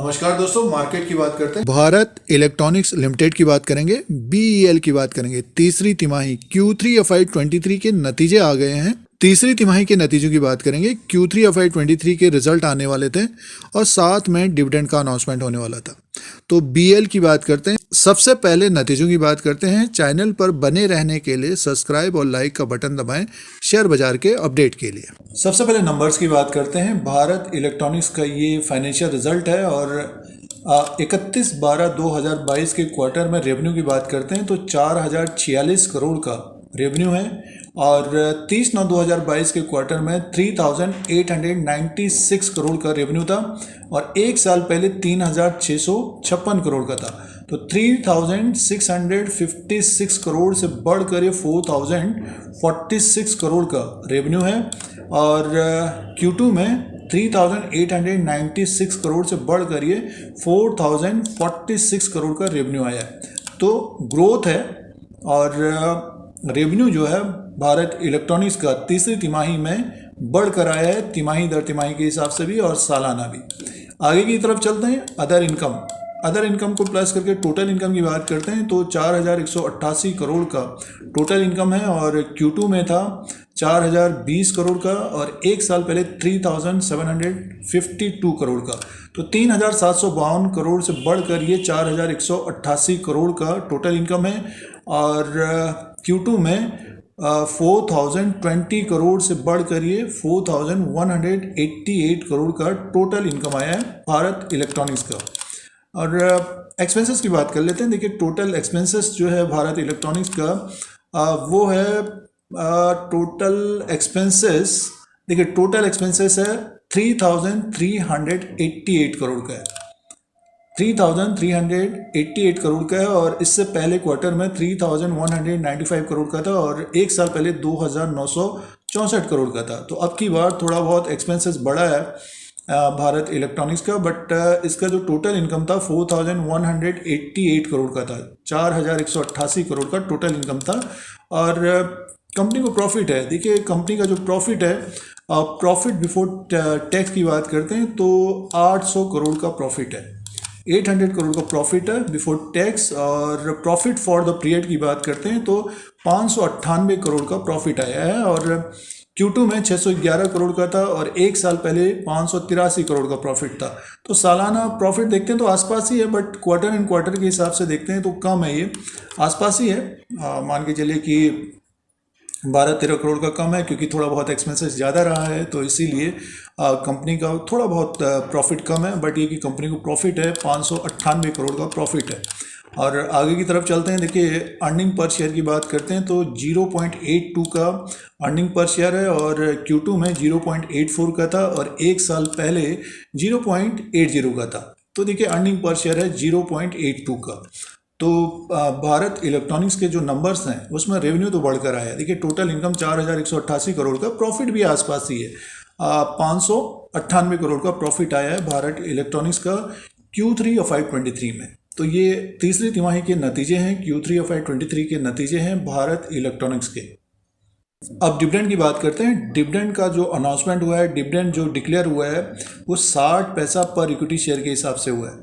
नमस्कार दोस्तों, मार्केट की बात करते हैं। भारत इलेक्ट्रॉनिक्स लिमिटेड की बात करेंगे, बीईएल की बात करेंगे। तीसरी तिमाही Q3 FY23 के नतीजे आ गए हैं। तीसरी तिमाही के नतीजों की बात करेंगे। Q3 FY23 के रिजल्ट आने वाले थे और साथ में डिविडेंड का अनाउंसमेंट होने वाला था। तो बीईएल की बात करते हैं। सबसे पहले नतीजों की बात करते हैं। चैनल पर बने रहने के लिए सब्सक्राइब और लाइक का बटन दबाएं शेयर बाजार के अपडेट के लिए। सबसे पहले नंबर्स की बात करते हैं। भारत इलेक्ट्रॉनिक्स का ये फाइनेंशियल रिजल्ट है और 31/12/2022 के क्वार्टर में रेवेन्यू की बात करते हैं तो 4046 करोड़ का रेवेन्यू है और 30/9/2022 के क्वार्टर में 3896 करोड़ का रेवेन्यू था और एक साल पहले 3656 करोड़ का था। तो 3656 करोड़ से बढ़कर ये 4046 करोड़ का रेवेन्यू है और Q2 में 3896 करोड़ से बढ़कर ये 4046 करोड़ का रेवेन्यू आया है। तो ग्रोथ है और रेवेन्यू जो है भारत इलेक्ट्रॉनिक्स का तीसरी तिमाही में बढ़कर आया है, तिमाही दर तिमाही के हिसाब से भी और सालाना भी। आगे की तरफ चलते हैं। अदर इनकम को प्लस करके टोटल इनकम की बात करते हैं तो 4188 करोड़ का टोटल इनकम है और Q2 में था 4020 करोड़ का और एक साल पहले 3752 करोड़ का। तो 3752 करोड़ से बढ़कर ये 4188 करोड़ का टोटल इनकम है और Q2 में 4020 करोड़ से बढ़कर ये 4188 करोड़ का टोटल इनकम आया है भारत इलेक्ट्रॉनिक्स का। और एक्सपेंसेस की बात कर लेते हैं। देखिए टोटल एक्सपेंसेस जो है भारत इलेक्ट्रॉनिक्स का वो है टोटल एक्सपेंसेस है 3388 करोड़ का है। 3388 करोड़ का है और इससे पहले क्वार्टर में 3195 करोड़ का था और एक साल पहले 2964 करोड़ का था। तो अब की बार थोड़ा बहुत एक्सपेंसेस बढ़ा है भारत इलेक्ट्रॉनिक्स का, बट इसका जो टोटल इनकम था 4188 करोड़ का था। 4188 करोड़ का टोटल इनकम था और कंपनी को प्रॉफिट है। देखिए कंपनी का जो प्रॉफिट है, प्रॉफिट बिफोर टैक्स की बात करते हैं तो 800 करोड़ का प्रॉफिट है। 800 करोड़ का प्रॉफिट है बिफोर टैक्स और प्रॉफिट फॉर द पीरियड की बात करते हैं तो 598 करोड़ का प्रॉफिट आया है और Q2 में 611 करोड़ का था और एक साल पहले 583 करोड़ का प्रॉफिट था। तो सालाना प्रॉफिट देखते हैं तो आसपास ही है, बट क्वार्टर एंड क्वार्टर के हिसाब से देखते हैं तो कम है, ये आसपास ही है। मान के चलिए कि 12-13 करोड़ का कम है क्योंकि थोड़ा बहुत एक्सपेंसेस ज़्यादा रहा है तो इसीलिए कंपनी का थोड़ा बहुत प्रॉफिट कम है, बट ये कि कंपनी को प्रॉफिट है 598 करोड़ का प्रॉफिट है। और आगे की तरफ चलते हैं। देखिए अर्निंग पर शेयर की बात करते हैं तो 0.82 का अर्निंग पर शेयर है और Q2 में 0.84 का था और एक साल पहले 0.80 का था। तो देखिए अर्निंग पर शेयर है 0.82 का। तो भारत इलेक्ट्रॉनिक्स के जो नंबर्स हैं उसमें रेवेन्यू तो बढ़कर आया है। देखिए टोटल इनकम 4188 करोड़ का, प्रॉफिट भी आसपास ही है, 598 करोड़ का प्रॉफिट आया है भारत इलेक्ट्रॉनिक्स का Q3 FY23 में। तो ये तीसरी तिमाही के नतीजे हैं, Q3 FY23 के नतीजे हैं भारत इलेक्ट्रॉनिक्स के। अब डिविडेंड की बात करते हैं। डिविडेंड का जो अनाउंसमेंट हुआ है, डिविडेंड जो डिक्लेयर हुआ है वो 60 पैसा पर इक्विटी शेयर के हिसाब से हुआ है।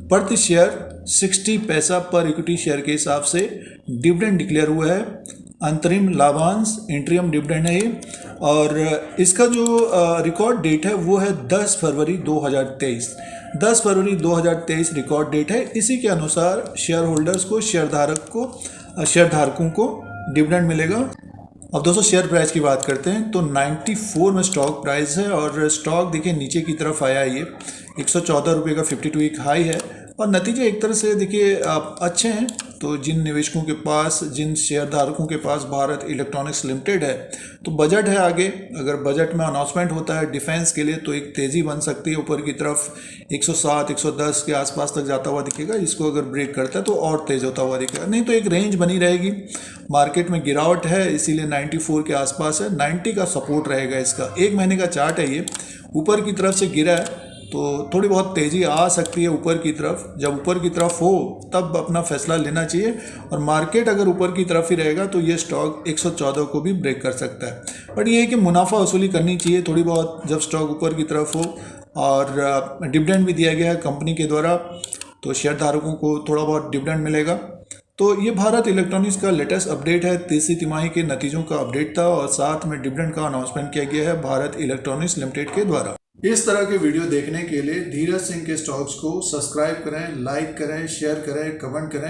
प्रति शेयर 60 पैसा पर इक्विटी शेयर के हिसाब से डिविडेंड डिक्लेयर हुआ है। अंतरिम लाभांश इंटरिम डिविडेंड है ये और इसका जो रिकॉर्ड डेट है वो है 10 फरवरी 2023। 10 फरवरी 2023 रिकॉर्ड डेट है। इसी के अनुसार शेयर होल्डर्स को, शेयरधारकों को डिविडेंड मिलेगा। अब दोस्तों शेयर प्राइस की बात करते हैं तो 94 में स्टॉक प्राइस है और स्टॉक देखिए नीचे की तरफ आया है। ये 114 रुपये का 52 वीक हाई है और नतीजे एक तरह से देखिए अच्छे हैं। तो जिन निवेशकों के पास, जिन शेयरधारकों के पास भारत इलेक्ट्रॉनिक्स लिमिटेड है तो बजट है आगे, अगर बजट में अनाउंसमेंट होता है डिफेंस के लिए तो एक तेज़ी बन सकती है ऊपर की तरफ। 107-110 के आसपास तक जाता हुआ दिखेगा। इसको अगर ब्रेक करता है तो और तेज़ होता हुआ दिखेगा, नहीं तो एक रेंज बनी रहेगी। मार्केट में गिरावट है इसीलिए 94 के आसपास है। 90 का सपोर्ट रहेगा इसका। एक महीने का चार्ट है, ये ऊपर की तरफ से गिरा है तो थोड़ी बहुत तेज़ी आ सकती है ऊपर की तरफ। जब ऊपर की तरफ हो तब अपना फैसला लेना चाहिए और मार्केट अगर ऊपर की तरफ ही रहेगा तो ये स्टॉक 114 को भी ब्रेक कर सकता है। बट ये है कि मुनाफा वसूली करनी चाहिए थोड़ी बहुत जब स्टॉक ऊपर की तरफ हो और डिविडेंड भी दिया गया है कंपनी के द्वारा, तो शेयर धारकों को थोड़ा बहुत डिविडेंड मिलेगा। तो ये भारत इलेक्ट्रॉनिक्स का लेटेस्ट अपडेट है, तीसरी तिमाही के नतीजों का अपडेट था और साथ में डिविडेंड का अनाउंसमेंट किया गया है भारत इलेक्ट्रॉनिक्स लिमिटेड के द्वारा। इस तरह के वीडियो देखने के लिए धीरज सिंह के स्टॉक्स को सब्सक्राइब करें, लाइक करें, शेयर करें, कमेंट करें